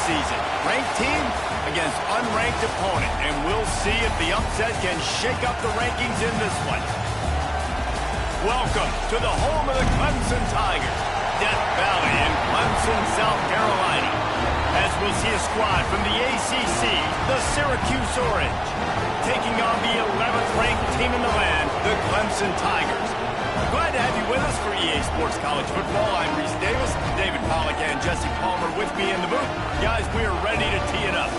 season. Ranked team against unranked opponent, and we'll see if the upset can shake up the rankings in this one. Welcome to the home of the Clemson Tigers, Death Valley in Clemson, South Carolina. As we'll see a squad from the ACC, the Syracuse Orange, taking on the 11th ranked team in the land, the Clemson Tigers. Glad to have you with us for EA Sports College Football. I'm Reese Davis, David Pollack and Jesse Palmer with me in the booth. Guys, we are ready to tee it up.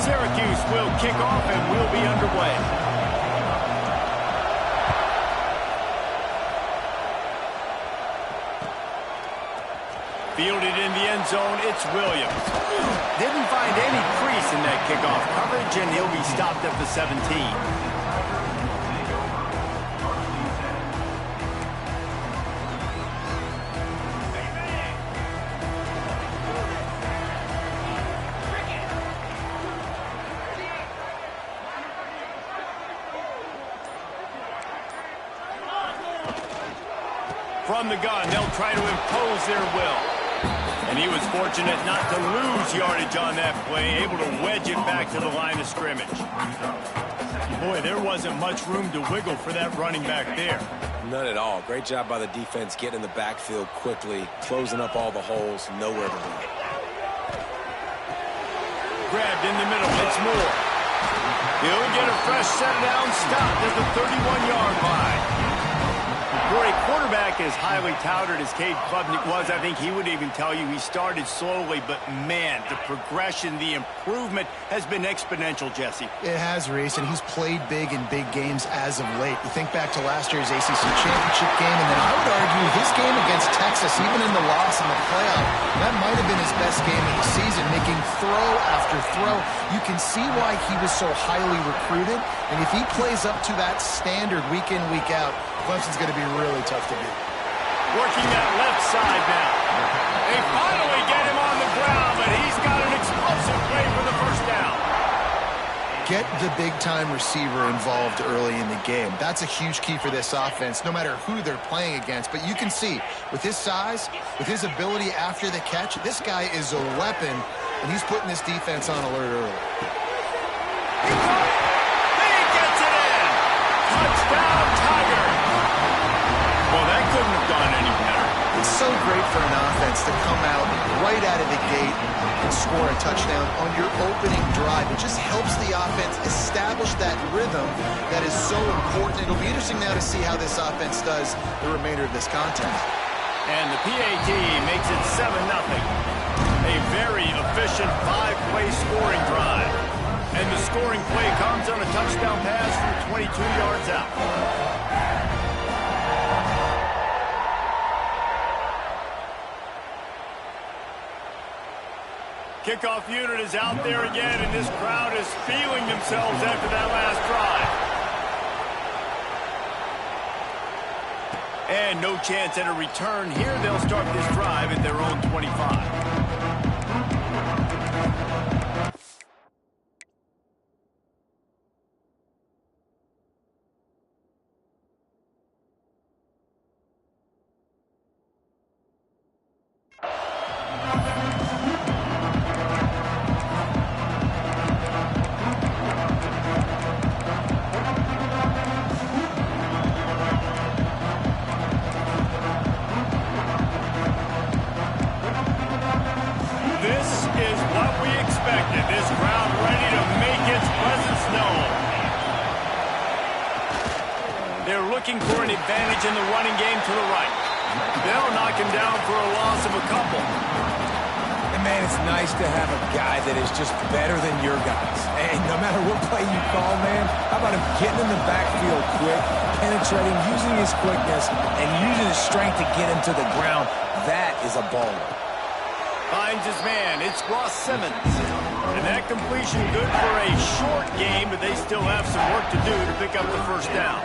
Syracuse will kick off and we'll be underway. Fielded in the end zone, it's Williams. Didn't find any crease in that kickoff coverage, and he'll be stopped at the 17. From the gun, they'll try to impose their will. And he was fortunate not to lose yardage on that play, able to wedge it back to the line of scrimmage. Boy, there wasn't much room to wiggle for that running back there. None at all. Great job by the defense getting in the backfield quickly, closing up all the holes, nowhere to run. Grabbed in the middle, it's Moore. He'll get a fresh set down, stopped at the 31-yard line. For a quarterback as highly touted as Cade Klubnik was, I think he would even tell you he started slowly, but man, the progression, the improvement has been exponential, Jesse. It has, Reese, and he's played big in big games as of late. You think back to last year's ACC championship game, and then I would argue his game against Texas, even in the loss in the playoff, that might have been his best game of the season, making throw after throw. You can see why he was so highly recruited, and if he plays up to that standard week in, week out, Clemson's going to be really tough to beat. Working that left side now. They finally get him on the ground, but he's got an explosive play for the first down. Get the big-time receiver involved early in the game. That's a huge key for this offense, no matter who they're playing against. But you can see, with his size, with his ability after the catch, this guy is a weapon, and he's putting this defense on alert early. He gets it in! Touchdown, Tiger! Well, that couldn't have gone any better. It's so great for an offense to come out right out of the gate and score a touchdown on your opening drive. It just helps the offense establish that rhythm that is so important. It'll be interesting now to see how this offense does the remainder of this contest. And the PAT makes it 7-0. A very efficient 5-play scoring drive. And the scoring play comes on a touchdown pass from 22 yards out. Kickoff unit is out there again, and this crowd is feeling themselves after that last drive. And no chance at a return here. They'll start this drive at their own 25. This crowd ready to make its presence known. They're looking for an advantage in the running game to the right. They'll knock him down for a loss of a couple. And man, it's nice to have a guy that is just better than your guys. And no matter what play you call, man, how about him getting in the backfield quick, penetrating, using his quickness, and using his strength to get him to the ground? That is a baller. Finds his man. It's Ross Simmons. And that completion good for a short game, but they still have some work to do to pick up the first down.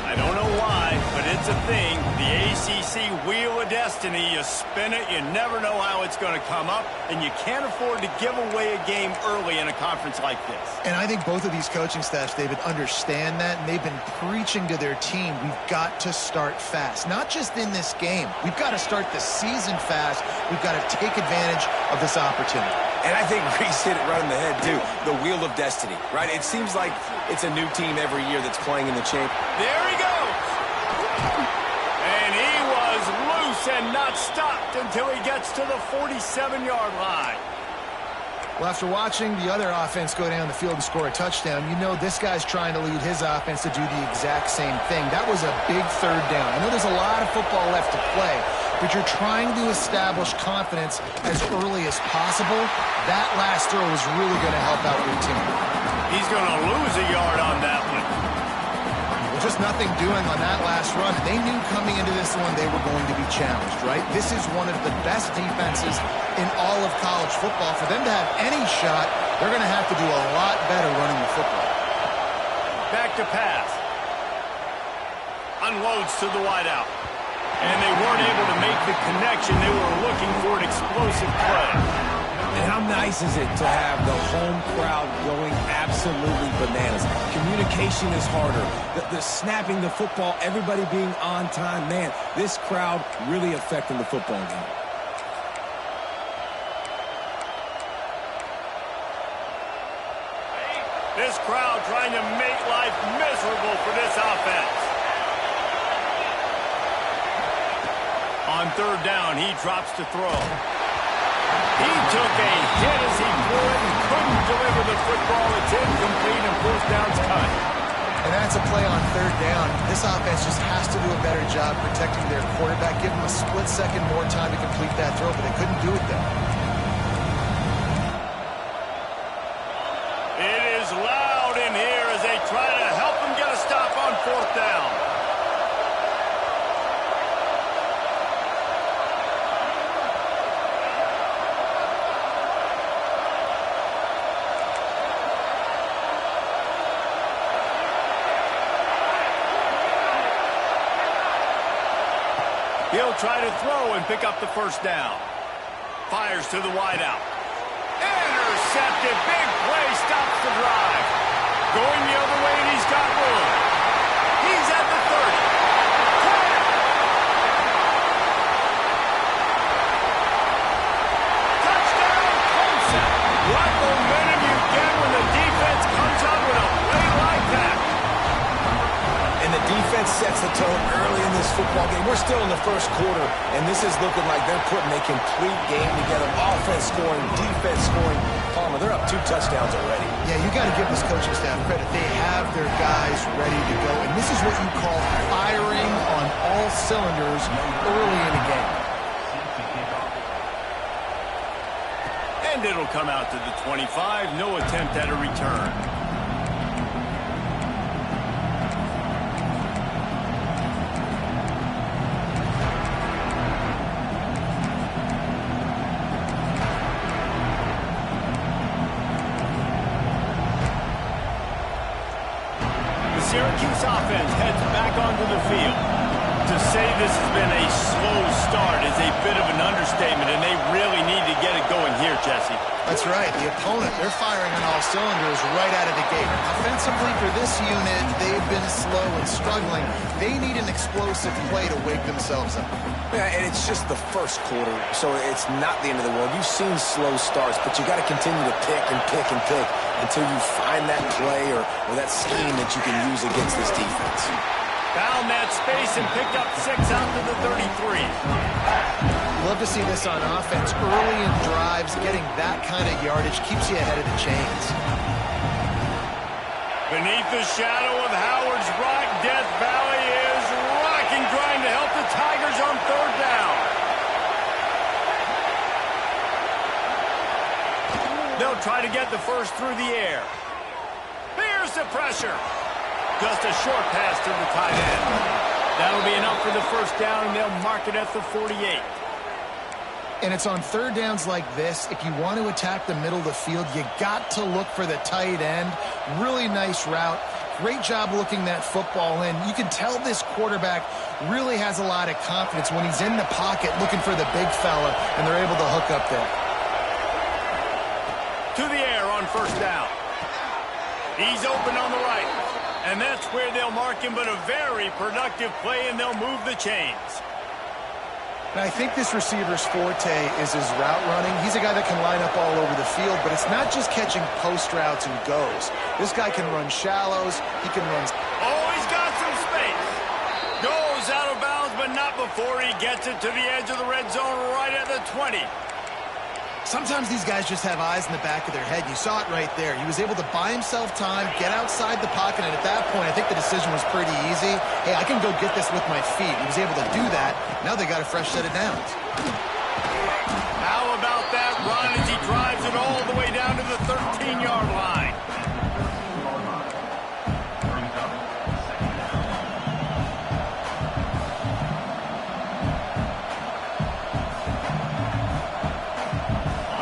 I don't know why, but it's a thing. The ACC Wheel of Destiny, you spin it, you never know how it's going to come up, and you can't afford to give away a game early in a conference like this. And I think both of these coaching staffs, David, understand that, and they've been preaching to their team, we've got to start fast. Not just in this game. We've got to start the season fast. We've got to take advantage of this opportunity. And I think Reese hit it right on the head, too. The Wheel of Destiny, right? It seems like it's a new team every year that's playing in the champ. There he goes! And he was loose and not stopped until he gets to the 47-yard line. Well, after watching the other offense go down the field and score a touchdown, you know this guy's trying to lead his offense to do the exact same thing. That was a big third down. I know there's a lot of football left to play, but you're trying to establish confidence as early as possible. That last throw is really going to help out your team. He's going to lose a yard on that one. Well, just nothing doing on that last run. They knew coming into this one they were going to be challenged, right? This is one of the best defenses in all of college football. For them to have any shot, they're going to have to do a lot better running the football. Back to pass. Unloads to the wideout. And they weren't able to make the connection. They were looking for an explosive play. And how nice is it to have the home crowd going absolutely bananas? Communication is harder. The snapping the football, everybody being on time. Man, this crowd really affecting the football game. This crowd trying to make life miserable for this offense. On third down, he drops to throw. He took a hit as he threw it and couldn't deliver the football. It's incomplete and first down's cut. And that's a play on third down. This offense just has to do a better job protecting their quarterback. Give them a split second more time to complete that throw, but they couldn't do it there. It is loud in here as they try to help him get a stop on fourth down. He'll try to throw and pick up the first down. Fires to the wideout. Intercepted. Big play. Stops the drive. Going the other way, and he's got room. He's at the 30. Touchdown, Clemson. What momentum you get when the defense comes up with a play like that. And the defense sets the tone early in this football game. We're still in the first quarter, and this is looking like they're putting a complete game together. Offense scoring, defense scoring. Palmer, they're up 2 touchdowns already. Yeah, you got to give this coaching staff credit. They have their guys ready to go, and this is what you call firing on all cylinders early in a game. And it'll come out to the 25. No attempt at a return. Syracuse offense heads back onto the field. To say this has been a slow start is a bit of an understatement, and they really need to get it going here, Jesse. That's right. The opponent, they're firing on all cylinders right out of the gate. Offensively for this unit, they've been slow and struggling. They need an explosive play to wake themselves up. Yeah, and it's just the first quarter, so it's not the end of the world. You've seen slow starts, but you got to continue to pick and pick and pick until you find that play or that scheme that you can use against this defense. Found that space and picked up 6 out to the 33. Love to see this on offense. Early in drives, getting that kind of yardage keeps you ahead of the chains. Beneath the shadow of Howard's Rock, Death Valley is rocking, trying to help the Tigers on third down. They'll try to get the first through the air. Here's the pressure. Just a short pass to the tight end. That'll be enough for the first down, and they'll mark it at the 48. And it's on third downs like this. If you want to attack the middle of the field, you got to look for the tight end. Really nice route. Great job looking that football in. You can tell this quarterback really has a lot of confidence when he's in the pocket looking for the big fella, and they're able to hook up there. To the air on first down. He's open on the right. And that's where they'll mark him, but a very productive play, and they'll move the chains. And I think this receiver's forte is his route running. He's a guy that can line up all over the field, but it's not just catching post routes and goes. This guy can run shallows. He can run... Oh, he's got some space. Goes out of bounds, but not before he gets it to the edge of the red zone right at the 20. Sometimes these guys just have eyes in the back of their head. You saw it right there. He was able to buy himself time, get outside the pocket, and at that point, I think the decision was pretty easy. Hey, I can go get this with my feet. He was able to do that. Now they got a fresh set of downs. How about that run as he drives it all the way down to the 13-yard line?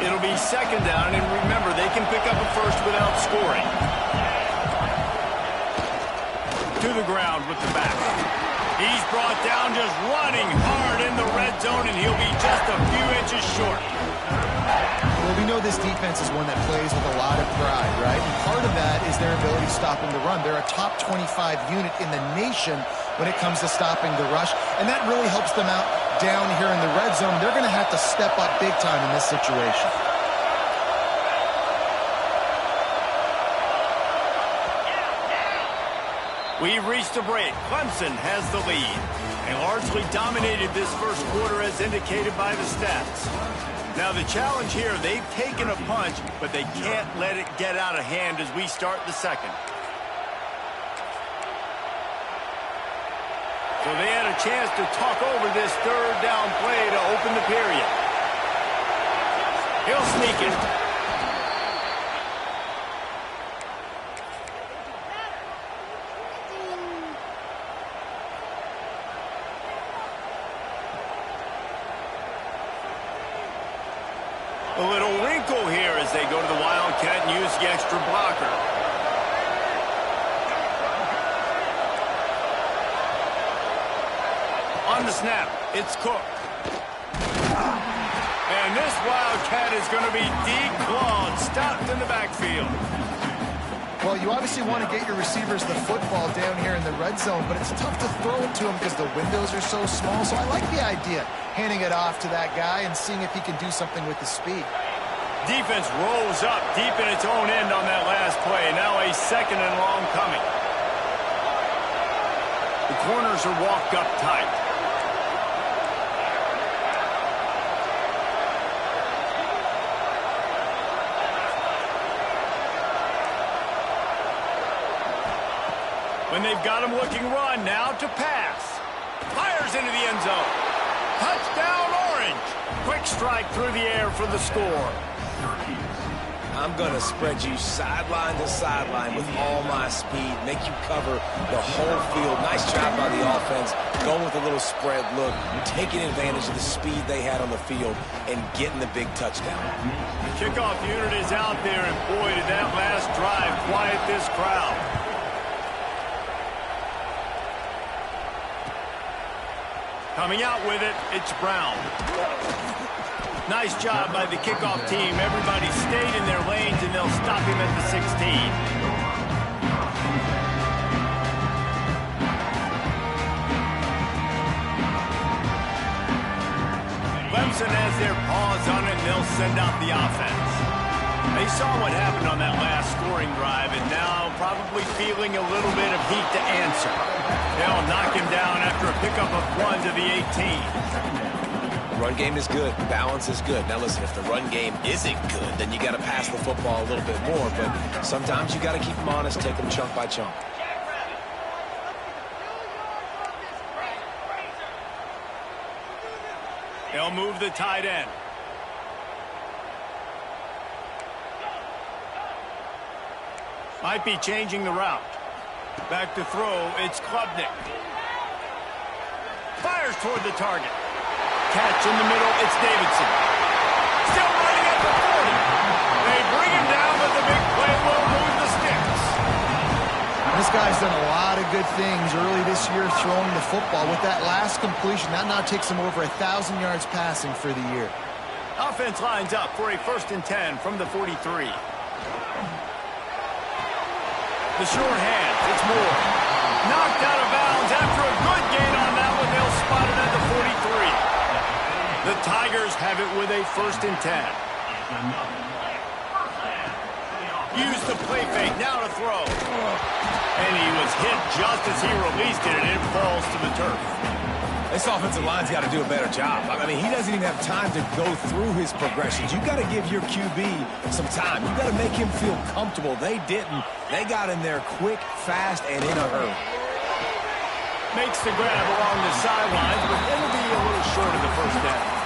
It'll be second down, and remember, they can pick up a first without scoring. To the ground with the back. He's brought down just running hard in the red zone, and he'll be just a few inches short. Well, we know this defense is one that plays with a lot of pride, right? And part of that is their ability to stop the run. They're a top 25 unit in the nation when it comes to stopping the rush, and that really helps them out down here in the red zone. They're going to have to step up big time in this situation. We've reached a break. Clemson has the lead. They largely dominated this first quarter as indicated by the stats. Now the challenge here, they've taken a punch, but they can't let it get out of hand as we start the second. So they had a chance to talk over this third down play to open the period. He'll sneak it. A little wrinkle here as they go to the Wildcat and use the extra blocker. On the snap, it's Cook. And this Wildcat is going to be declawed, stopped in the backfield. Well, you obviously want to get your receivers the football down here in the red zone, but it's tough to throw it to them because the windows are so small. So I like the idea, handing it off to that guy and seeing if he can do something with the speed. Defense rolls up deep in its own end on that last play. Now a second and long coming. The corners are walked up tight. When they've got him looking run, now to pass. Fires into the end zone. Touchdown, Orange. Quick strike through the air for the score. I'm going to spread you sideline to sideline with all my speed, make you cover the whole field. Nice job by the offense, going with a little spread look, taking advantage of the speed they had on the field, and getting the big touchdown. The kickoff unit is out there, and boy, did that last drive quiet this crowd. Coming out with it, it's Brown. Nice job by the kickoff team. Everybody stayed in their lanes, and they'll stop him at the 16. Clemson has their paws on it, and they'll send out the offense. They saw what happened on that last scoring drive, and now probably feeling a little bit of heat to answer. They'll knock him down after a pickup of 1 to the 18. Run game is good. Balance is good. Now listen, if the run game isn't good, then you got to pass the football a little bit more. But sometimes you got to keep them honest, take them chunk by chunk. They'll move the tight end. Might be changing the route. Back to throw, it's Klubnik. Fires toward the target. catch in the middle. It's Davidson. Still running at the 40. They bring him down, but the big play will move the sticks. This guy's done a lot of good things early this year throwing the football. With that last completion, that now takes him over 1,000 yards passing for the year. Offense lines up for a 1st and 10 from the 43. The short hand, it's Moore. Knocked out of bounds after a good gain on that one. They'll spot it at the 43. The Tigers have it with a 1st and 10. Use the play fake, now to throw. And he was hit just as he released it, and it falls to the turf. This offensive line's got to do a better job. I mean, he doesn't even have time to go through his progressions. You got to give your QB some time. You got to make him feel comfortable. They didn't. They got in there quick, fast, and in a hurry. Makes the grab along the sidelines, but it'll be a little short of the 1st down.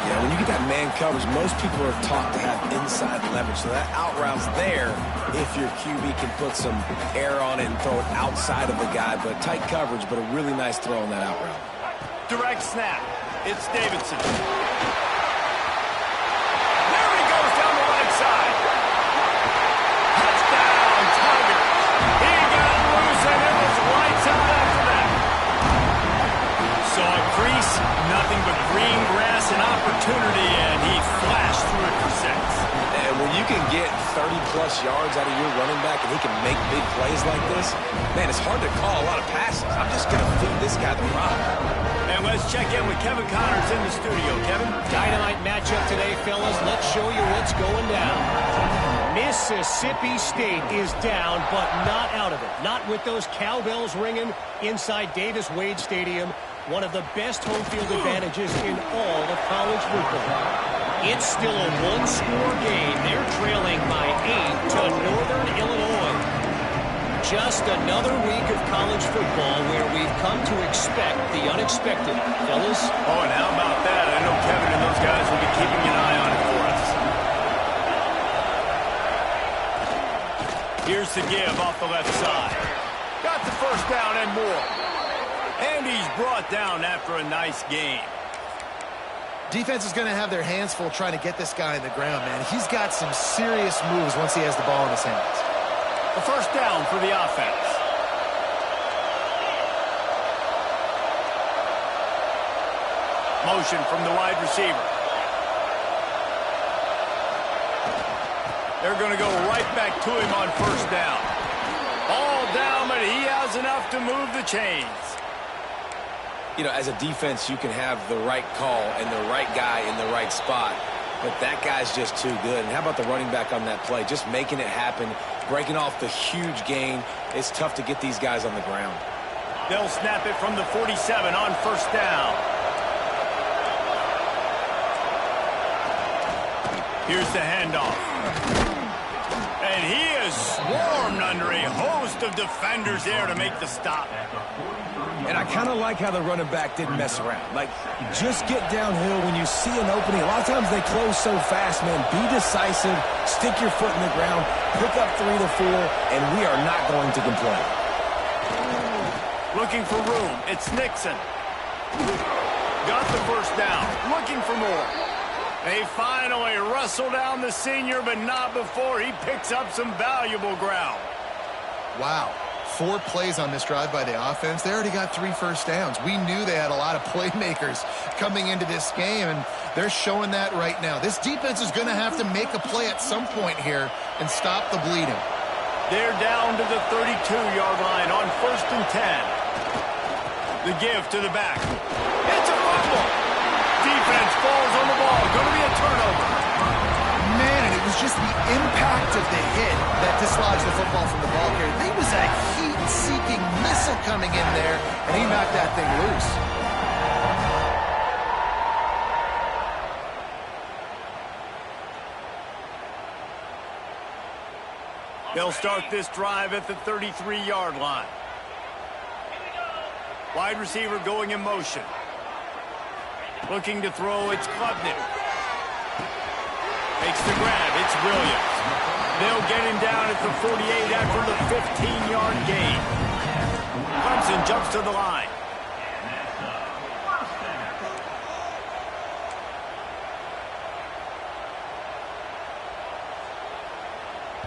Yeah, when you get that man coverage, most people are taught to have inside leverage. So that out route's there if your QB can put some air on it and throw it outside of the guy. But tight coverage, but a really nice throw on that out route. Direct snap. It's Davidson. There he goes down the right side. Touchdown, Tigers. He got loose, and it was lights out after that. Saw a crease, nothing but green grass and opportunity, and he flashed through it for 6. And when you can get 30-plus yards out of your running back and he can make big plays like this, man, it's hard to call a lot of passes. I'm just going to feed this guy the rock. And let's check in with Kevin Connors in the studio. Kevin? Dynamite matchup today, fellas. Let's show you what's going down. Mississippi State is down, but not out of it. Not with those cowbells ringing inside Davis-Wade Stadium. One of the best home field advantages in all of college football. It's still a one-score game. They're trailing by 8 to Northern Illinois. Just another week of college football where we've come to expect the unexpected. Fellas? Oh, and how about that? I know Kevin and those guys will be keeping an eye on it for us. Here's the give off the left side. Got the 1st down and more. And he's brought down after a nice game. Defense is going to have their hands full trying to get this guy in the ground, man. He's got some serious moves once he has the ball in his hands. A 1st down for the offense. Motion from the wide receiver. They're going to go right back to him on 1st down. All down, but he has enough to move the chains. You know, as a defense, you can have the right call and the right guy in the right spot. But that guy's just too good. And how about the running back on that play? Just making it happen, breaking off the huge gain. It's tough to get these guys on the ground. They'll snap it from the 47 on 1st down. Here's the handoff. And he is swarmed under a host of defenders there to make the stop. And I kind of like how the running back didn't mess around. Like, just get downhill when you see an opening. A lot of times they close so fast, man. Be decisive, stick your foot in the ground, pick up 3 to 4, and we are not going to complain. Looking for room. It's Nixon. Got the 1st down. Looking for more. They finally wrestle down the senior, but not before he picks up some valuable ground. Wow. 4 plays on this drive by the offense. They already got 3 1st downs. We knew they had a lot of playmakers coming into this game, and they're showing that right now. This defense is going to have to make a play at some point here and stop the bleeding. They're down to the 32-yard line on 1st and 10. The give to the back. It's a fumble. Defense falls on the ball. Going to be a turnover. Man, and it was just the impact of the hit that dislodged the football from the ball carrier. There was a heat-seeking missile coming in there, and he knocked that thing loose. They'll start this drive at the 33-yard line. Wide receiver going in motion. Looking to throw, it's Klubnik. Makes the grab, it's Williams. They'll get him down at the 48 after the 15-yard gain. Clemson jumps to the line.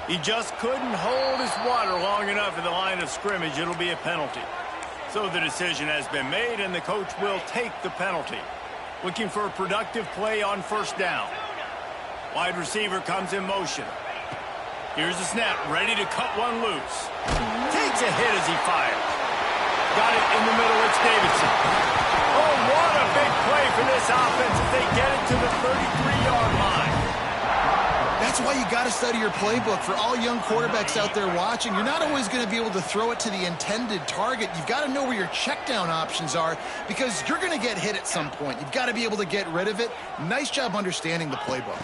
He just couldn't hold his water long enough at the line of scrimmage. It'll be a penalty. So the decision has been made, and the coach will take the penalty. Looking for a productive play on first down. Wide receiver comes in motion. Here's the snap, ready to cut one loose. Takes a hit as he fires. Got it in the middle, it's Davidson. Oh, what a big play for this offense as they get it to the 33-yard line. That's why you got to study your playbook. For all young quarterbacks out there watching, you're not always going to be able to throw it to the intended target. You've got to know where your check down options are because you're going to get hit at some point. You've got to be able to get rid of it. Nice job understanding the playbook.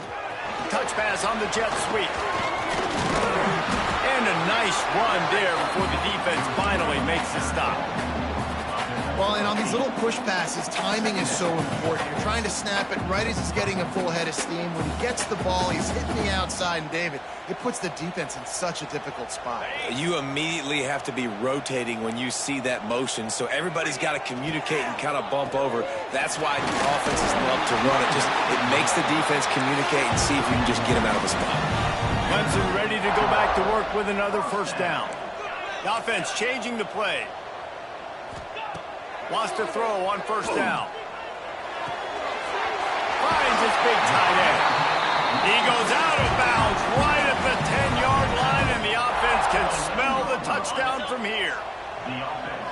Touch pass on the jet sweep. And a nice run there before the defense finally makes the stop. Well, and on these little push passes, timing is so important. You're trying to snap it right as he's getting a full head of steam. When he gets the ball, he's hitting the outside, and David, it puts the defense in such a difficult spot. You immediately have to be rotating when you see that motion, so everybody's got to communicate and kind of bump over. That's why the offenses love to run it. It makes the defense communicate and see if you can just get him out of the spot. Clemson ready to go back to work with another first down. The offense changing the play. Wants to throw on first down. Finds his big tight end. He goes out of bounds right at the 10-yard line, and the offense can smell the touchdown from here.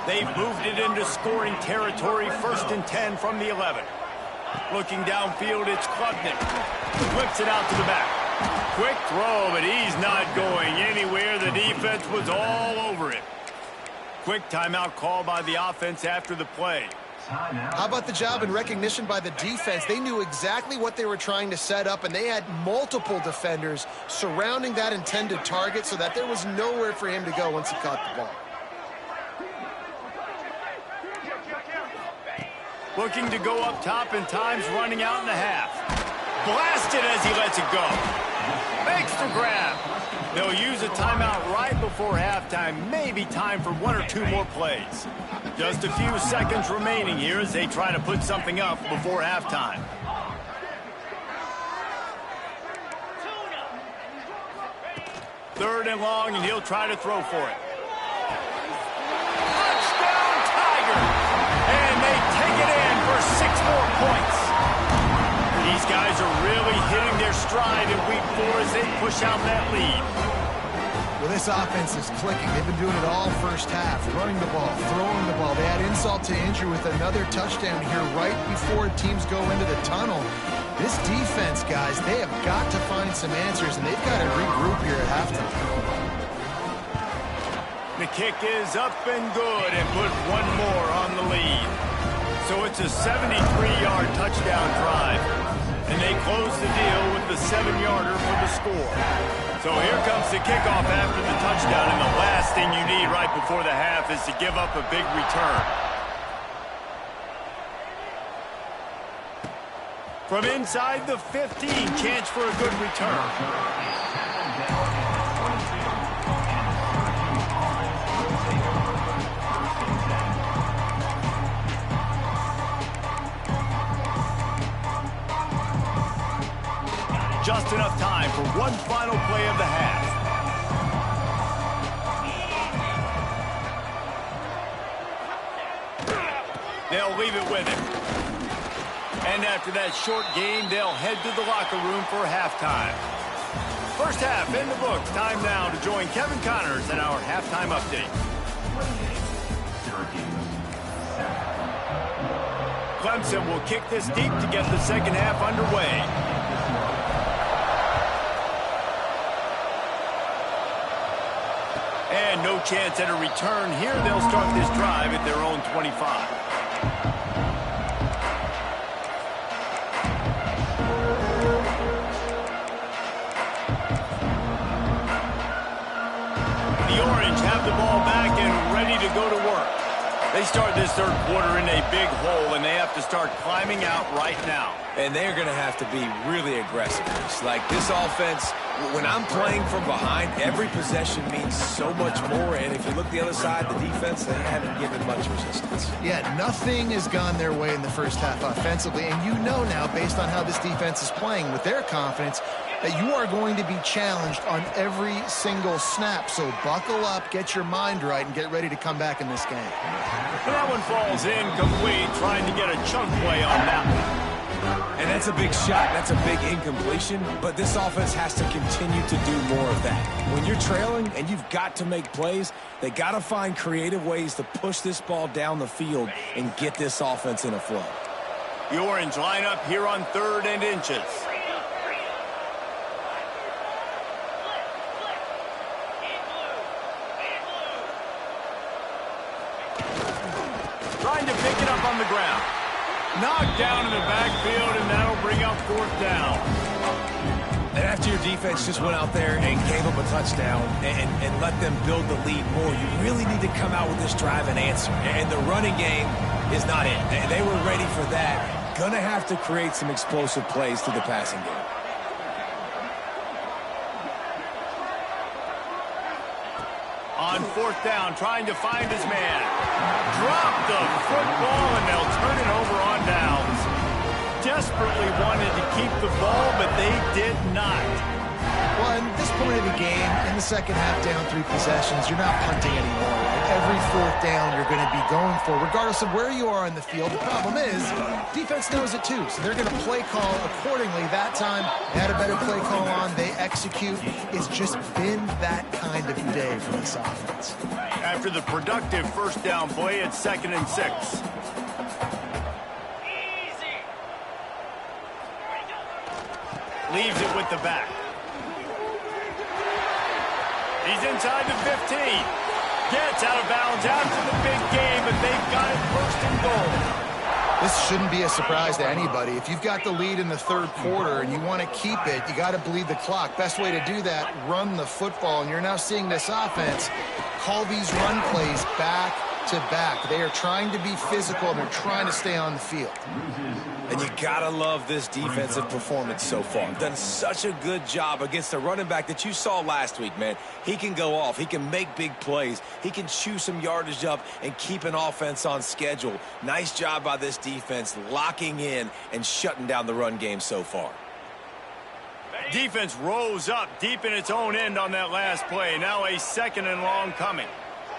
They've moved it into scoring territory, 1st and 10 from the 11. Looking downfield, it's Klubnik. Whips it out to the back. Quick throw, but he's not going anywhere. The defense was all over it. Quick timeout call by the offense after the play. How about the job and recognition by the defense? They knew exactly what they were trying to set up, and they had multiple defenders surrounding that intended target so that there was nowhere for him to go once he caught the ball. Looking to go up top, and time's running out in the half. Blasted as he lets it go. Makes the grab. They'll use a timeout right before halftime. Maybe time for 1 or 2 more plays. Just a few seconds remaining here as they try to put something up before halftime. Third and long, and he'll try to throw for it. Touchdown, Tiger! And they take it in for 6 more points. These guys are really hitting their stride in week 4 as they push out that lead. Well, this offense is clicking. They've been doing it all first half, running the ball, throwing the ball. They add insult to injury with another touchdown here right before teams go into the tunnel. This defense, guys, they have got to find some answers, and they've got to regroup here at halftime. The kick is up and good and put 1 more on the lead. So it's a 73-yard touchdown drive. And they close the deal with the 7-yarder for the score. So here comes the kickoff after the touchdown, and the last thing you need right before the half is to give up a big return. From inside the 15, chance for a good return. Just enough time for one final play of the half. They'll leave it with him. And after that short game, they'll head to the locker room for halftime. First half in the books. Time now to join Kevin Connors in our halftime update. Clemson will kick this deep to get the second half underway. And no chance at a return here. They'll start this drive at their own 25. The Orange have the ball back and ready to go to work. They start this third quarter in a big hole, and they have to start climbing out right now. And they're going to have to be really aggressive. It's like this offense, when I'm playing from behind, every possession means so much more. And if you look the other side, the defense, they haven't given much resistance. Yeah, nothing has gone their way in the first half offensively. And you know now, based on how this defense is playing with their confidence, that you are going to be challenged on every single snap. So buckle up, get your mind right, and get ready to come back in this game. That one falls incomplete, trying to get a chunk play on that one. And that's a big shot, that's a big incompletion, but this offense has to continue to do more of that. When you're trailing and you've got to make plays, they got to find creative ways to push this ball down the field and get this offense in a flow. The Orange line up here on 3rd and inches. Trying to pick it up on the ground. Knocked down in the backfield, and that'll bring up 4th down. And after your defense just went out there and gave up a touchdown and let them build the lead more, you really need to come out with this drive and answer. And the running game is not it. They were ready for that. Gonna have to create some explosive plays through the passing game. On 4th down, trying to find his man. Drop the football, and they'll turn it over on downs. Desperately wanted to keep the ball, but they did not. Well, at this point of the game, in the second half, down 3 possessions, you're not punting anymore. Right? Every 4th down you're going to be going for, regardless of where you are on the field. The problem is, defense knows it too, so they're going to play call accordingly. That time, they had a better play call on. They execute. It's just been that kind of day for this offense. After the productive 1st down play, it's 2nd and 6. Leaves it with the back. He's inside the 15. Gets out of bounds after the big game, but they've got it 1st and goal. This shouldn't be a surprise to anybody. If you've got the lead in the 3rd quarter and you want to keep it, you got to bleed the clock. Best way to do that, run the football. And you're now seeing this offense call these run plays back to back. They are trying to be physical, and they're trying to stay on the field. And you gotta love this defensive performance so far. Done such a good job against the running back that you saw last week, man. He can go off. He can make big plays. He can chew some yardage up and keep an offense on schedule. Nice job by this defense locking in and shutting down the run game so far. Defense rose up deep in its own end on that last play. Now a 2nd and long coming.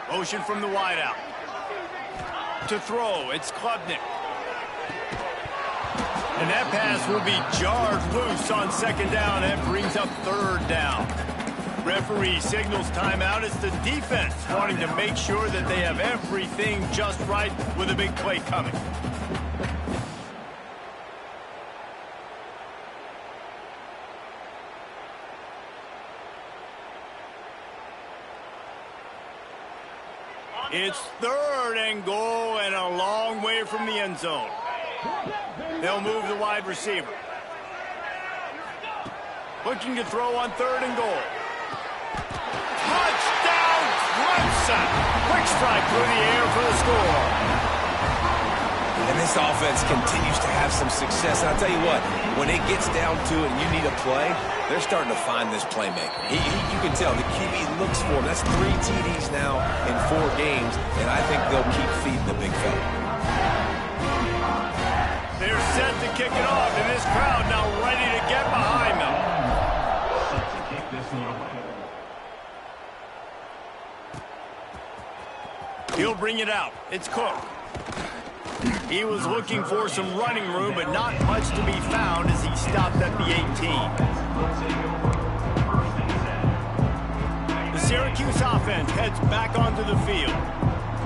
Motion from the wideout. To throw, it's Klubnik. And that pass will be jarred loose on 2nd down. That brings up 3rd down. Referee signals timeout. It's the defense wanting to make sure that they have everything just right with a big play coming. It's 3rd and goal and a long way from the end zone. They'll move the wide receiver. Looking to throw on 3rd and goal. Touchdown, Clemson! Quick strike through the air for the score. And this offense continues to have some success. And I'll tell you what, when it gets down to it and you need a play, they're starting to find this playmaker. You can tell the QB looks for him. That's 3 TDs now in 4 games, and I think they'll keep feeding the big fella. They're set to kick it off, and this crowd now ready to get behind them. He'll bring it out. It's Cook. He was looking for some running room, but not much to be found as he stopped at the 18. The Syracuse offense heads back onto the field.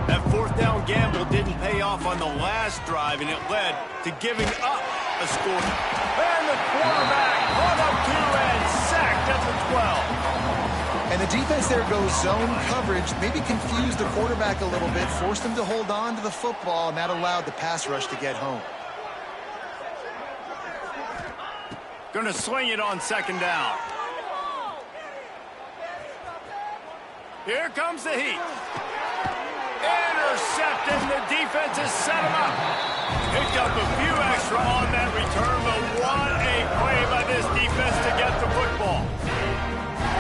That 4th down gamble didn't pay off on the last drive, and it led to giving up a score. And the quarterback caught up to and sacked at the 12. And the defense there goes zone coverage, maybe confused the quarterback a little bit, forced him to hold on to the football, and that allowed the pass rush to get home. Gonna swing it on 2nd down. Here comes the heat. Intercepted, the defense has set him up. Picked up a few extra on that return, but what a play by this defense to get the football.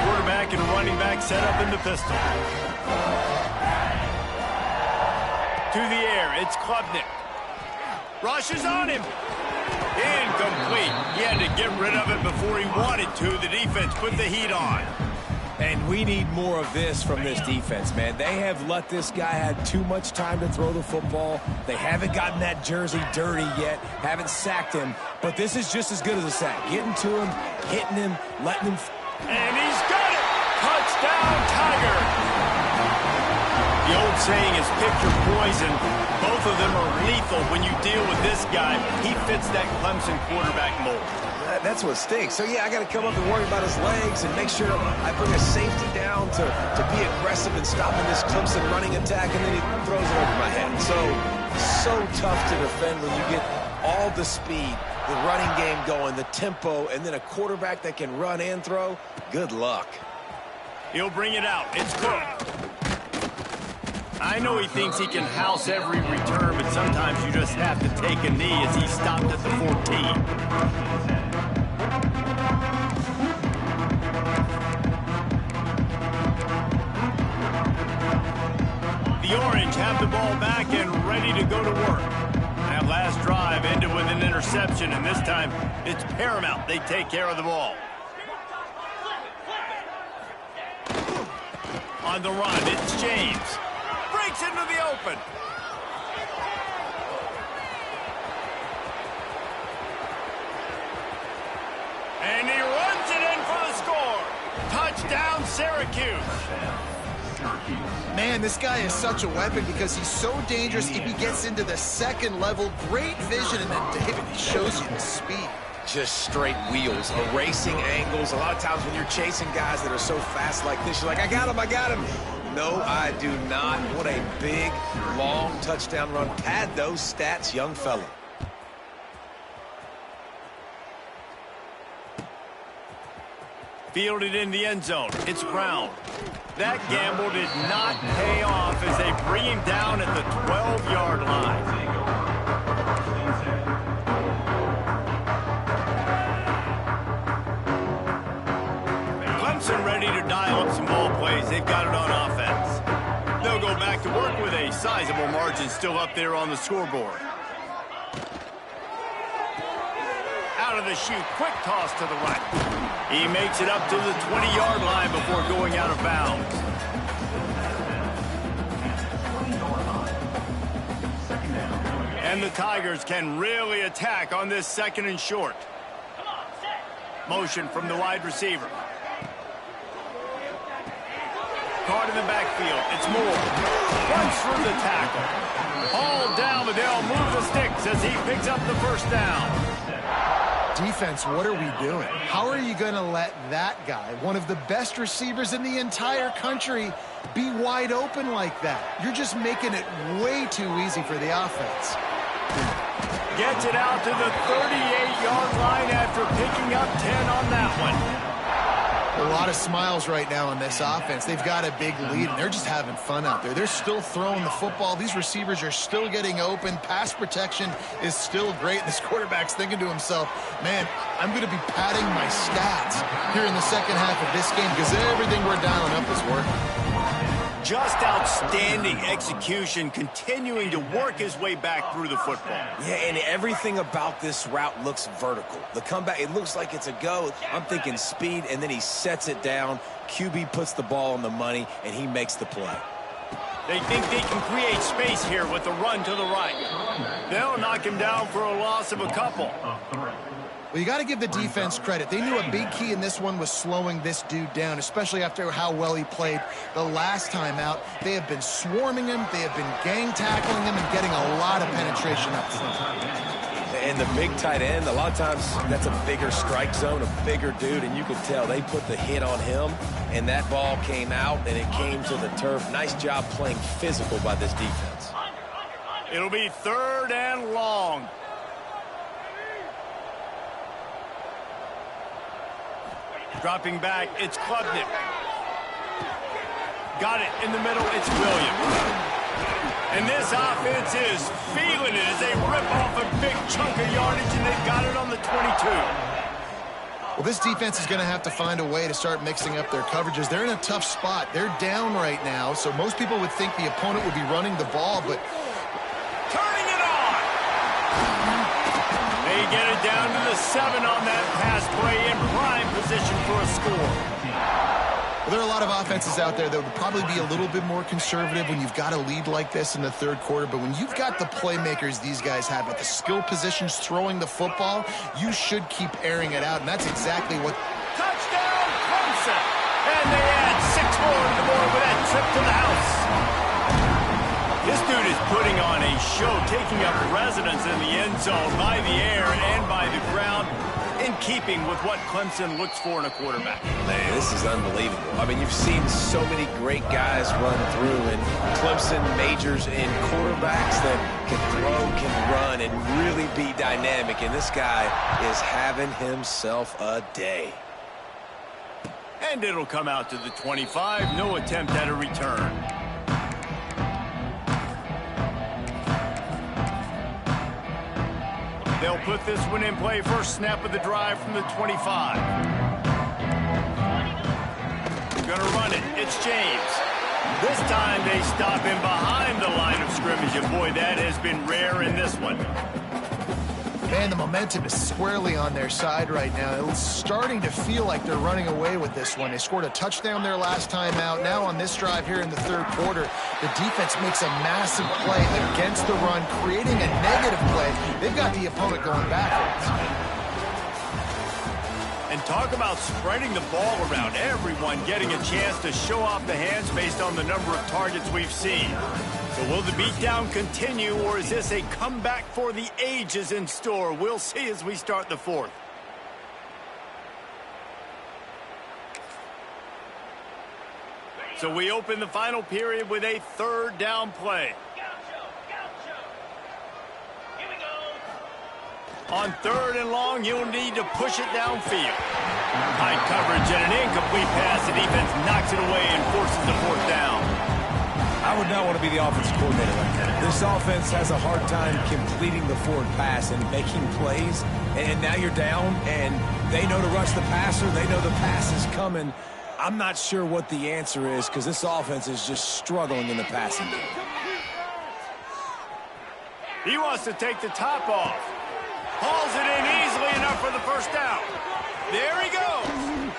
Quarterback and running back set up in the pistol. To the air, it's Klubnik. Rushes on him. Incomplete. He had to get rid of it before he wanted to. The defense put the heat on. And we need more of this from this defense, man. They have let this guy have too much time to throw the football. They haven't gotten that jersey dirty yet, haven't sacked him. But this is just as good as a sack. Getting to him, hitting him, letting him... And he's got it! Touchdown, Tiger! The old saying is pick your poison. Both of them are lethal when you deal with this guy. He fits that Clemson quarterback mold. That's what stinks. So, yeah, I got to come up and worry about his legs and make sure I bring a safety down to be aggressive in stopping this Clemson running attack, and then he throws it over my head. So tough to defend when you get all the speed, the running game going, the tempo, and then a quarterback that can run and throw. Good luck. He'll bring it out. It's Cook. I know he thinks he can house every return, but sometimes you just have to take a knee as he stopped at the 14. The Orange have the ball back and ready to go to work. That last drive ended with an interception, and this time it's paramount they take care of the ball. On the run, it's James. Breaks into the open. And he runs it in for the score. Touchdown, Syracuse. Man, this guy is such a weapon because he's so dangerous if he gets into the second level. Great vision, and then David, he shows you the speed. Just straight wheels, erasing angles. A lot of times when you're chasing guys that are so fast like this, you're like, I got him. No, I do not. What a big, long touchdown run. Pad those stats, young fella. Fielded in the end zone. It's Brown. That gamble did not pay off as they bring him down at the 12-yard line. Clemson ready to dial up some ball plays. They've got it on offense. They'll go back to work with a sizable margin still up there on the scoreboard. Out of the chute, quick toss to the right. He makes it up to the 20-yard line before going out of bounds. And the Tigers can really attack on this second and short. Motion from the wide receiver. Caught in the backfield. It's Moore. Runs through the tackle. Hauled down, but they'll move the sticks as he picks up the first down. Defense, what are we doing? How are you going to let that guy, one of the best receivers in the entire country, be wide open like that? You're just making it way too easy for the offense. Gets it out to the 38-yard line after picking up 10 on that one. A lot of smiles right now on this offense. They've got a big lead, and they're just having fun out there. They're still throwing the football. These receivers are still getting open. Pass protection is still great. This quarterback's thinking to himself, man, I'm going to be padding my stats here in the second half of this game because everything we're dialing up is working. Just outstanding execution, continuing to work his way back through the football. Yeah, and everything about this route looks vertical. The comeback, it looks like it's a go. I'm thinking speed, and then he sets it down. QB puts the ball on the money, and he makes the play. They think they can create space here with the run to the right. They'll knock him down for a loss of a couple. Well, you got to give the defense credit. They knew a big key in this one was slowing this dude down, especially after how well he played the last time out. They have been swarming him. They have been gang tackling him and getting a lot of penetration up front. And the big tight end, a lot of times that's a bigger strike zone, a bigger dude, and you could tell they put the hit on him, and that ball came out, and it came to the turf. Nice job playing physical by this defense. It'll be 3rd and long. Dropping back, it's Klubnik. Got it in the middle, it's Williams. And this offense is feeling it as they rip off a big chunk of yardage, and they've got it on the 22. Well, this defense is going to have to find a way to start mixing up their coverages. They're in a tough spot. They're down right now, so most people would think the opponent would be running the ball, but turning it on. They They get it down to the 7 on that pass play in prime position for a score. Well, there are a lot of offenses out there that would probably be a little bit more conservative when you've got a lead like this in the third quarter. But when you've got the playmakers these guys have at the skill positions throwing the football, you should keep airing it out. And that's exactly what... Touchdown, Clemson! And they add 6 more to the board with that trip to the house. This dude is putting on a show, taking up residence in the end zone by the air and by the ground, in keeping with what Clemson looks for in a quarterback. Man, this is unbelievable. I mean, you've seen so many great guys run through, and Clemson majors in quarterbacks that can throw, can run, and really be dynamic. And this guy is having himself a day. And it'll come out to the 25. No attempt at a return. They'll put this one in play. First snap of the drive from the 25. Gonna run it. It's James. This time they stop him behind the line of scrimmage. And boy, that has been rare in this one. Man, the momentum is squarely on their side right now. It's starting to feel like they're running away with this one. They scored a touchdown their last time out. Now on this drive here in the third quarter, the defense makes a massive play against the run, creating a negative play. They've got the opponent going backwards. And talk about spreading the ball around. Everyone getting a chance to show off the hands based on the number of targets we've seen. So will the beatdown continue, or is this a comeback for the ages in store? We'll see as we start the fourth. So we open the final period with a third down play. On third and long, you'll need to push it downfield. High coverage and an incomplete pass. The defense knocks it away and forces the fourth down. I would not want to be the offensive coordinator like that. This offense has a hard time completing the forward pass and making plays. And now you're down, and they know to rush the passer. They know the pass is coming. I'm not sure what the answer is because this offense is just struggling in the passing game. He wants to take the top off. Hauls it in easily enough for the first down. There he goes.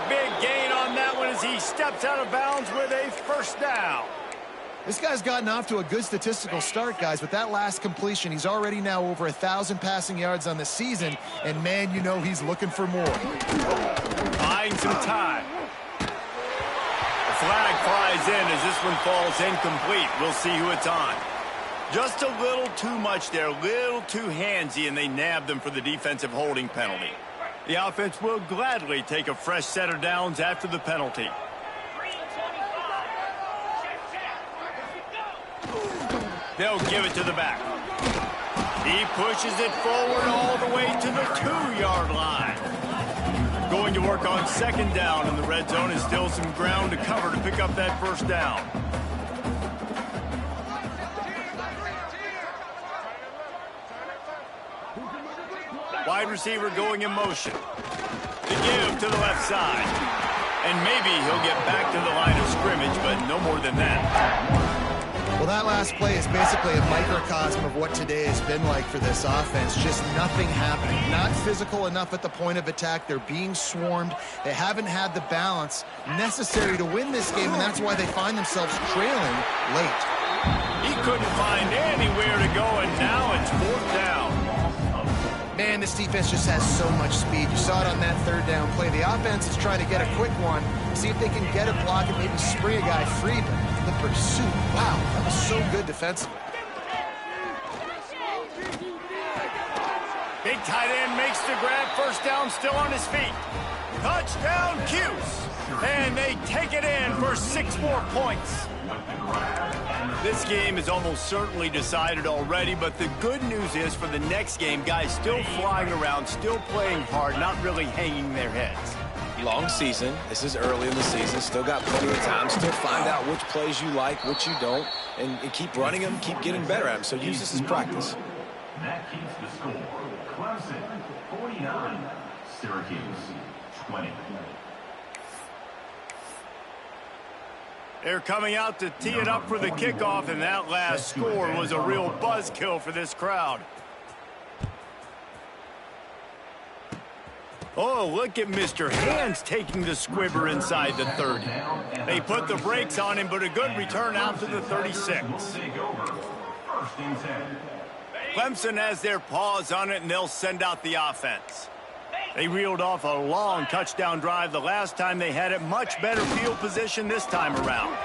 Big gain on that one as he steps out of bounds with a first down. This guy's gotten off to a good statistical start, guys. With that last completion, he's already now over 1,000 passing yards on the season. And, man, you know he's looking for more. Buying some time. The flag flies in as this one falls incomplete. We'll see who it's on. Just a little too much there, a little too handsy, and they nabbed them for the defensive holding penalty. The offense will gladly take a fresh set of downs after the penalty. They'll give it to the back. He pushes it forward all the way to the 2-yard line. Going to work on second down in the red zone, and still some ground to cover to pick up that first down. Wide receiver going in motion. To give to the left side. And maybe he'll get back to the line of scrimmage, but no more than that. Well, that last play is basically a microcosm of what today has been like for this offense. Just nothing happening. Not physical enough at the point of attack. They're being swarmed. They haven't had the balance necessary to win this game, and that's why they find themselves trailing late. He couldn't find anywhere to go, and now it's fourth down. Man, this defense just has so much speed. You saw it on that third down play. The offense is trying to get a quick one, see if they can get a block and maybe spring a guy free, but the pursuit, wow, that was so good defensively. Big tight end makes the grab, first down, still on his feet. Touchdown, Cuse. And they take it in for 6 more points. This game is almost certainly decided already, but the good news is for the next game, guys still flying around, still playing hard, not really hanging their heads. Long season. This is early in the season. Still got plenty of time. Still find out which plays you like, which you don't, and keep running them, keep getting better at them. So use this as practice. That keeps the score. Clemson 49, Syracuse 20. They're coming out to tee it up for the kickoff, and that last score was a real buzzkill for this crowd. Oh, look at Mr. Hands taking the squibber inside the 30. They put the brakes on him, but a good return out to the 36. Clemson has their paws on it, and they'll send out the offense. They reeled off a long touchdown drive the last time they had it. Much better field position this time around.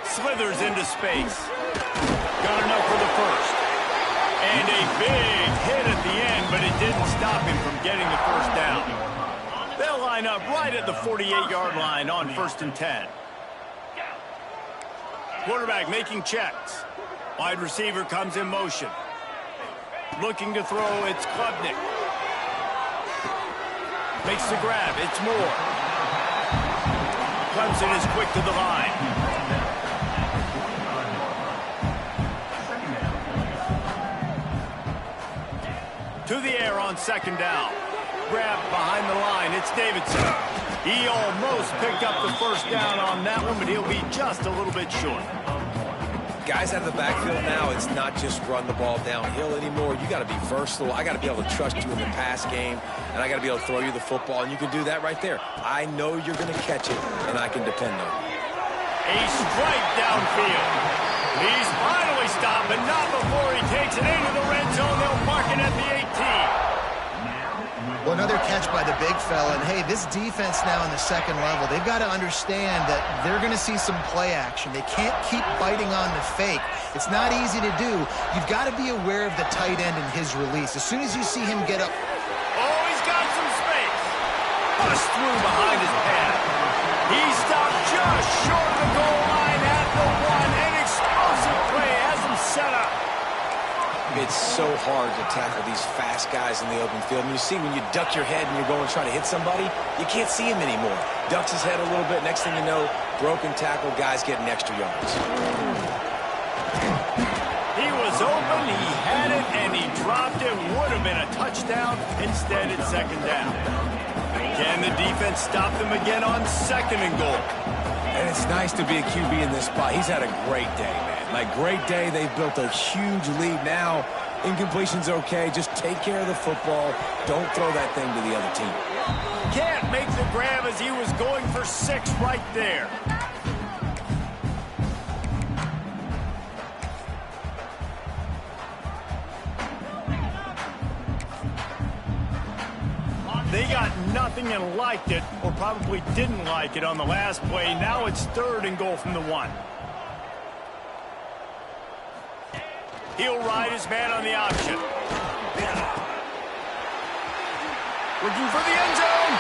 Slithers into space. Got enough for the first. And a big hit at the end, but it didn't stop him from getting the first down. They'll line up right at the 48-yard line on 1st and 10. Quarterback making checks. Wide receiver comes in motion. Looking to throw, it's Klubnik. Makes the grab, it's Moore. Clemson is quick to the line. To the air on 2nd down. Grab behind the line, it's Davidson. He almost picked up the first down on that one, but he'll be just a little bit short. Guys out of the backfield now, it's not just run the ball downhill anymore. You got to be versatile. I got to be able to trust you in the pass game, and I got to be able to throw you the football, and you can do that right there. I know you're going to catch it, and I can depend on it. A strike downfield. He's finally stopped, but not before he takes it into the red zone. They'll mark it at the 18. Well, another catch by the big fella. And, hey, this defense now in the 2nd level, they've got to understand that they're going to see some play action. They can't keep biting on the fake. It's not easy to do. You've got to be aware of the tight end and his release. As soon as you see him get up. Oh, he's got some space. Bust through behind his pad. He stopped just short of the goal line at the 1. An explosive play has him set up. It's so hard to tackle these fast guys in the open field. And you see when you duck your head and you're going to try to hit somebody, you can't see him anymore. Ducks his head a little bit. Next thing you know, broken tackle, guys getting extra yards. He was open, he had it, and he dropped it. Would have been a touchdown. Instead, it's 2nd down. Can the defense stop them again on 2nd and goal? And it's nice to be a QB in this spot. He's had a great day, man. Like, great day. They've built a huge lead now. Incompletion's okay. Just take care of the football. Don't throw that thing to the other team. Can't make the grab as he was going for 6 right there. They got nothing and liked it, or probably didn't like it on the last play. Now it's 3rd and goal from the 1. He'll ride his man on the option. Looking for the end zone.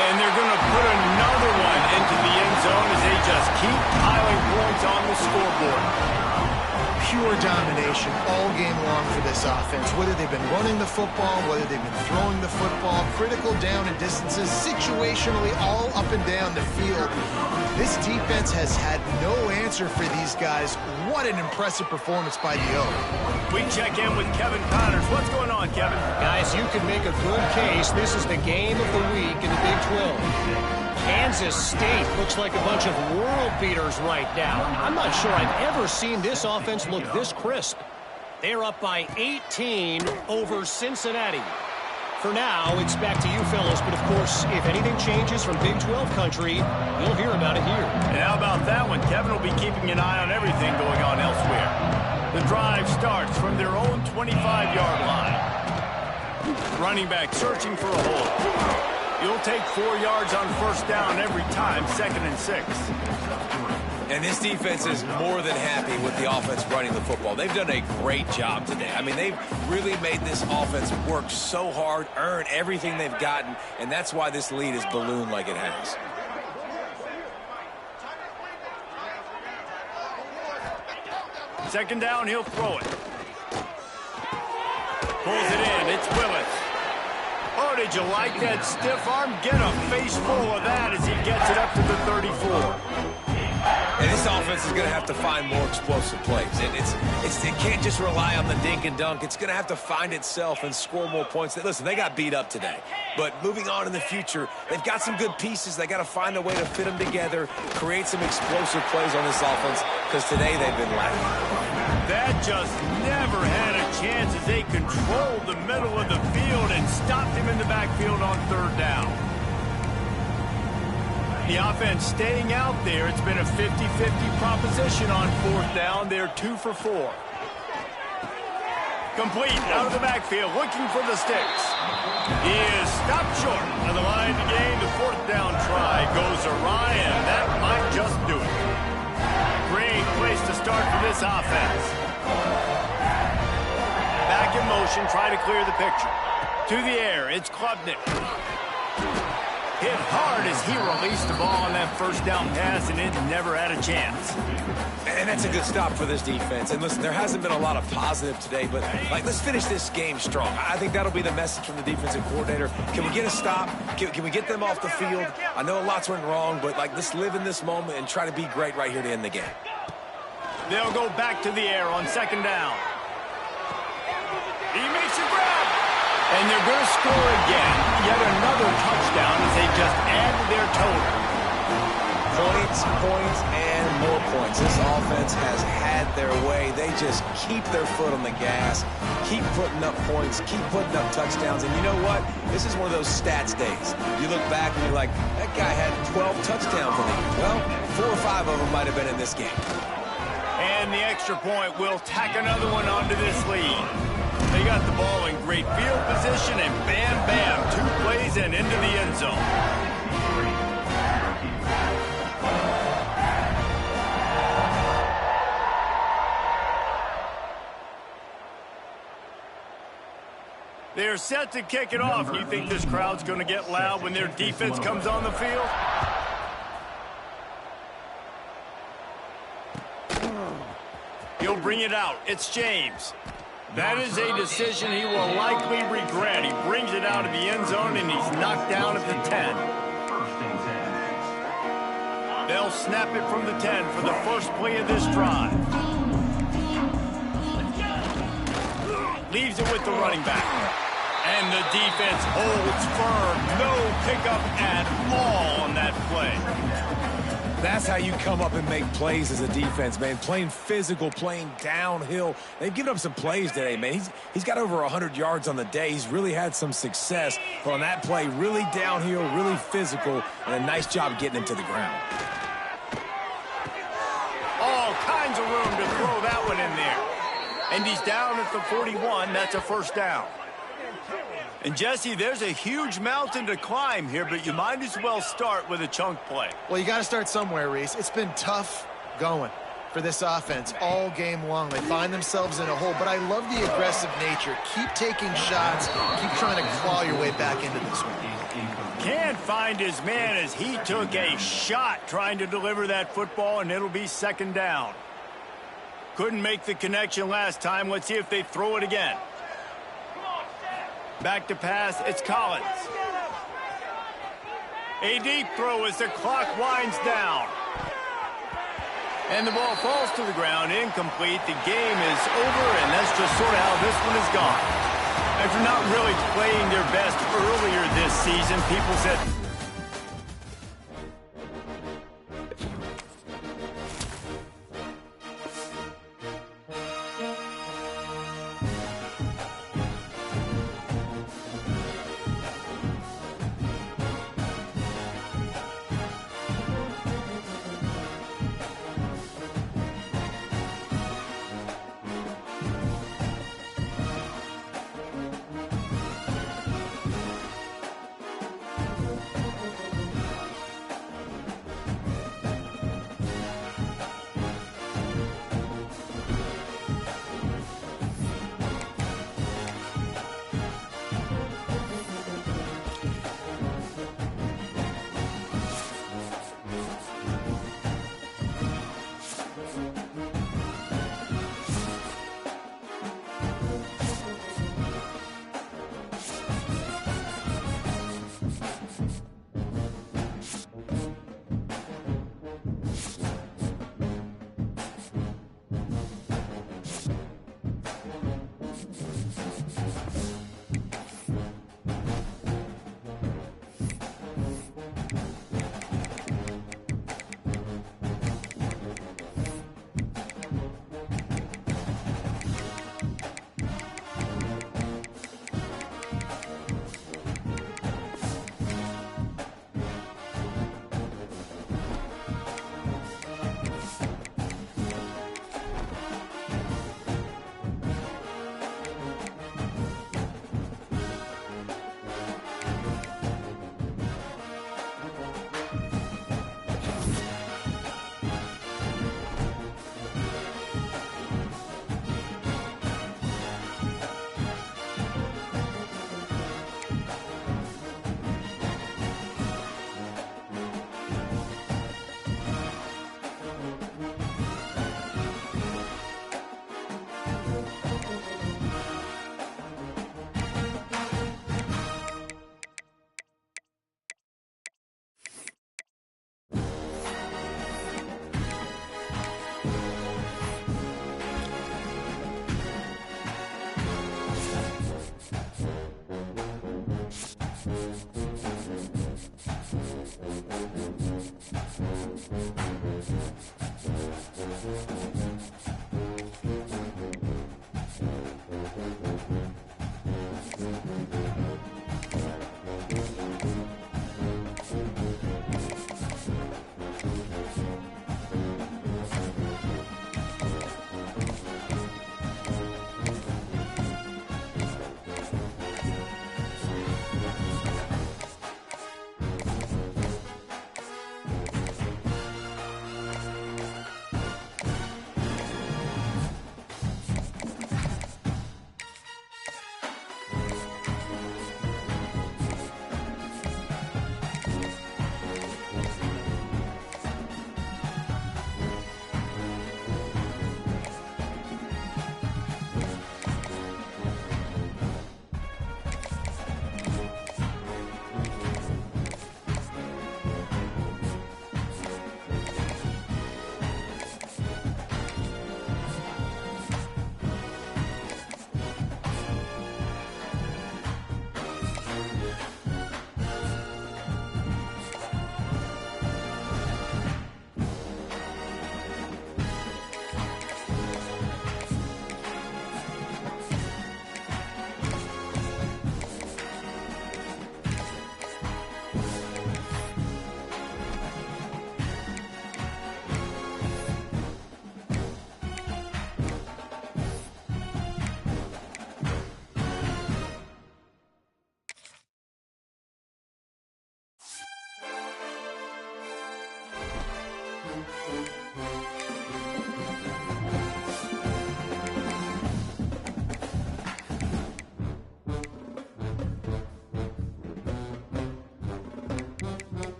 And they're going to put another one into the end zone as they just keep piling points on the scoreboard. Pure domination all game long for this offense. Whether they've been running the football, whether they've been throwing the football, critical down and distances, situationally all up and down the field. This defense has had no answer for these guys. What an impressive performance by the O. We check in with Kevin Connors. What's going on, Kevin? Guys, you can make a good case. This is the game of the week in the Big 12. Kansas State looks like a bunch of world beaters right now. I'm not sure I've ever seen this offense look this crisp. They're up by 18 over Cincinnati. For now, it's back to you fellas, but of course, if anything changes from Big 12 country, you'll hear about it here. And how about that one? Kevin will be keeping an eye on everything going on elsewhere. The drive starts from their own 25-yard line. Running back searching for a hole. You'll take 4 yards on 1st down every time, 2nd and 6. And this defense is more than happy with the offense running the football. They've done a great job today. I mean, they've really made this offense work so hard, earn everything they've gotten, and that's why this lead is ballooned like it has. Second down, he'll throw it. Pulls it in, it's Willis. Oh, did you like that stiff arm? Get a face full of that as he gets it up to the 34. And this offense is going to have to find more explosive plays. It can't just rely on the dink and dunk. It's going to have to find itself and score more points. Listen, they got beat up today. But moving on in the future, they've got some good pieces. They got to find a way to fit them together, create some explosive plays on this offense, because today they've been lacking. That just never had a chance as they controlled the middle of the field and stopped him in the backfield on third down. The offense staying out there. It's been a 50-50 proposition on fourth down. They're 2 for 4. Complete out of the backfield, looking for the sticks. He is stopped short on the line to gain. The fourth down try goes awry, and that might just do it. Great place to start for this offense. Back in motion, try to clear the picture. To the air, it's Klubnik. Hit hard as he released the ball on that first down pass, and it never had a chance. And that's a good stop for this defense. And listen, there hasn't been a lot of positive today, but let's finish this game strong. I think that'll be the message from the defensive coordinator. Can we get a stop? Can we get them off the field? I know lots went wrong, but let's live in this moment and try to be great right here to end the game. They'll go back to the air on second down. He makes a grab. And they're going to score again. Yet another touchdown as they just add to their total. Points, and more points. This offense has had their way. They just keep their foot on the gas, keep putting up points, keep putting up touchdowns. And you know what? This is one of those stats days. You look back and you're like, that guy had 12 touchdowns in the year. Well, 4 or 5 of them might have been in this game. And the extra point will tack another one onto this lead. They got the ball in great field position, and bam, bam, 2 plays and into the end zone. They're set to kick it off. You think this crowd's going to get loud when their defense comes on the field? He'll bring it out. It's James. That is a decision he will likely regret. He brings it out of the end zone, and he's knocked down at the 10. They'll snap it from the 10 for the first play of this drive. Leaves it with the running back. And the defense holds firm. No pickup at all on that play. That's how you come up and make plays as a defense, man. Playing physical, playing downhill. They've given up some plays today, man. He's got over 100 yards on the day. He's really had some success. But on that play, really downhill, really physical, and a nice job getting him to the ground. All kinds of room to throw that one in there. And he's down at the 41. That's a first down. And, Jesse, there's a huge mountain to climb here, but you might as well start with a chunk play. Well, you got to start somewhere, Reese. It's been tough going for this offense all game long. They find themselves in a hole, but I love the aggressive nature. Keep taking shots. Keep trying to claw your way back into this one. Can't find his man as he took a shot trying to deliver that football, and it'll be second down. Couldn't make the connection last time. Let's see if they throw it again. Back to pass, it's Collins. A deep throw as the clock winds down. And the ball falls to the ground, incomplete. The game is over, and that's just sort of how this one is gone. After not really playing their best earlier this season, people said,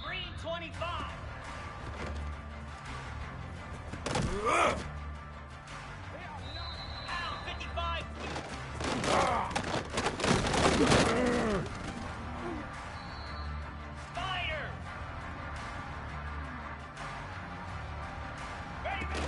Green 25. Out 55. Spider. Ready, ready.